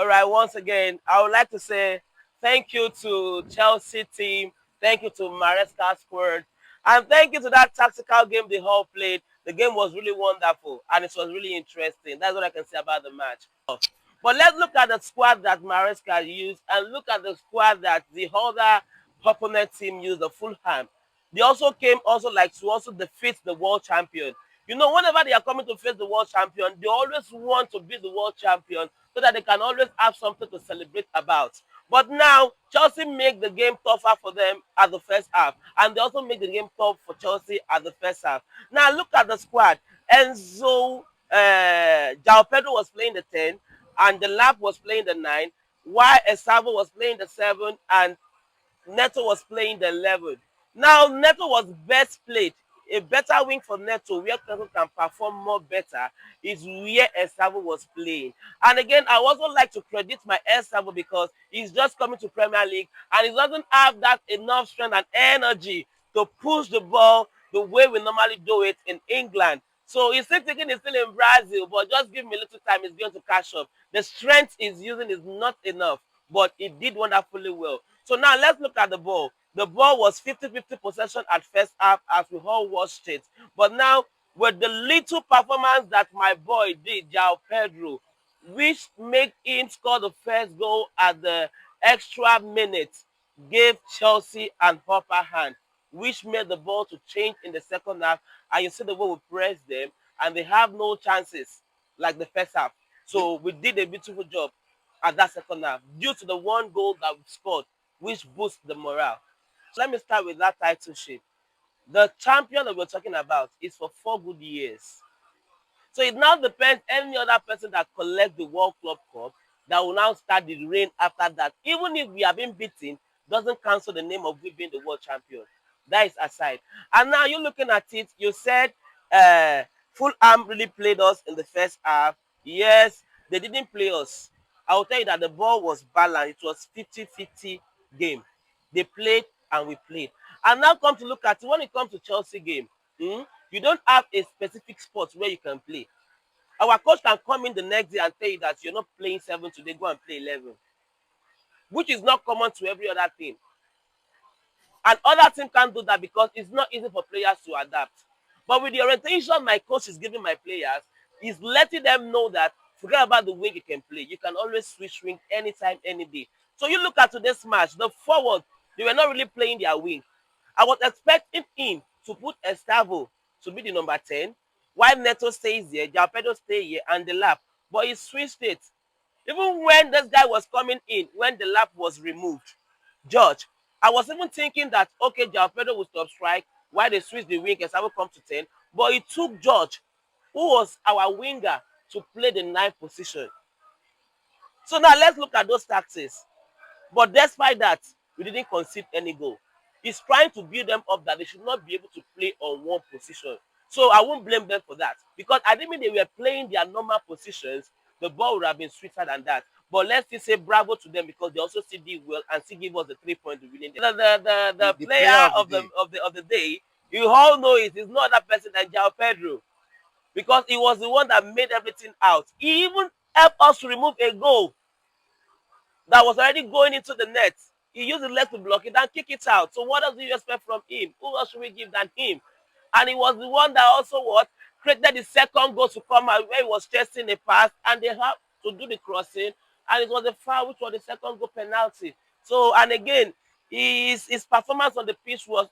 All right, once again, I would like to say thank you to Chelsea team, thank you to Maresca squad, and thank you to that tactical game they all played. The game was really wonderful, and it was really interesting. That's what I can say about the match. But let's look at the squad that Maresca used and look at the squad that the other opponent team used, the Fulham. They also came also like to also defeat the world champion. You know, whenever they are coming to face the world champion, they always want to be the world champion so that they can always have something to celebrate about. But now, Chelsea make the game tougher for them at the first half, and they also make the game tough for Chelsea at the first half. Now, look at the squad. Enzo, João Pedro was playing the 10, and the Lap was playing the 9, while Esavo was playing the 7, and Neto was playing the 11. Now, Neto was best played. A better wing for Neto, where Neto can perform more better, is where Esavo was playing. And again, I also like to credit my Esavo because he's just coming to Premier League and he doesn't have that enough strength and energy to push the ball the way we normally do it in England. So he's still thinking he's still in Brazil, but just give me a little time, he's going to catch up. The strength he's using is not enough, but he did wonderfully well. So now let's look at the ball. The ball was 50-50 possession at first half as we all watched it. But now, with the little performance that my boy did, João Pedro, which made him score the first goal at the extra minute, gave Chelsea an upper hand, which made the ball to change in the second half. And you see the way we press them, and they have no chances like the first half. So we did a beautiful job at that second half due to the one goal that we scored, which boosts the morale. So let me start with that titleship. The champion that we're talking about is for 4 good years. So it now depends any other person that collects the World Club Cup that will now start the reign after that. Even if we have been beaten, doesn't cancel the name of we being the world champion. That is aside. And now you're looking at it, you said Fulham really played us in the first half. Yes, they didn't play us. I will tell you that the ball was balanced. It was 50-50 game. They played and we played. And now come to look at it, when it comes to Chelsea game, you don't have a specific spot where you can play. Our coach can come in the next day and tell you that you're not playing 7 today, go and play 11, which is not common to every other team. And other team can't do that because it's not easy for players to adapt. But with the orientation my coach is giving my players, he's letting them know that forget about the wing you can play. You can always switch wing anytime, any day. So you look at today's match, the forward, they were not really playing their wing. I was expecting him to put Estavo to be the number 10, while Neto stays there, João Pedro stay here, and the Lap. But he switched it. Even when this guy was coming in, when the Lap was removed, George, I was even thinking that, okay, João Pedro will stop strike while they switch the wing, Estavo come to 10. But it took George, who was our winger, to play the 9th position. So now let's look at those tactics. But despite that, we didn't concede any goal. He's trying to build them up that they should not be able to play on one position. So I won't blame them for that. Because I didn't mean they were playing their normal positions, the ball would have been sweeter than that. But let's still say bravo to them because they also still did well and still give us the 3 points to win. The player of the day, you all know it is no other person than João Pedro. Because he was the one that made everything out. He even helped us to remove a goal that was already going into the net. He used the leg to block it and kick it out. So what else do you expect from him? Who else should we give than him? And he was the one that also created the second goal to come out where he was chasing a pass and they had to do the crossing. And it was a foul, which was the second goal penalty. So, and again, his performance on the pitch was,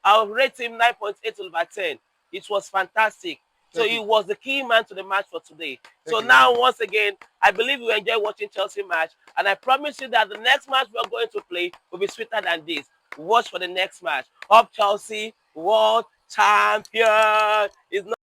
I'll rate him 9.8/10. It was fantastic. So he was the key man to the match for today. So now, once again, I believe you enjoy watching Chelsea match. And I promise you that the next match we're going to play will be sweeter than this. Watch for the next match. Up Chelsea, world champion. Is not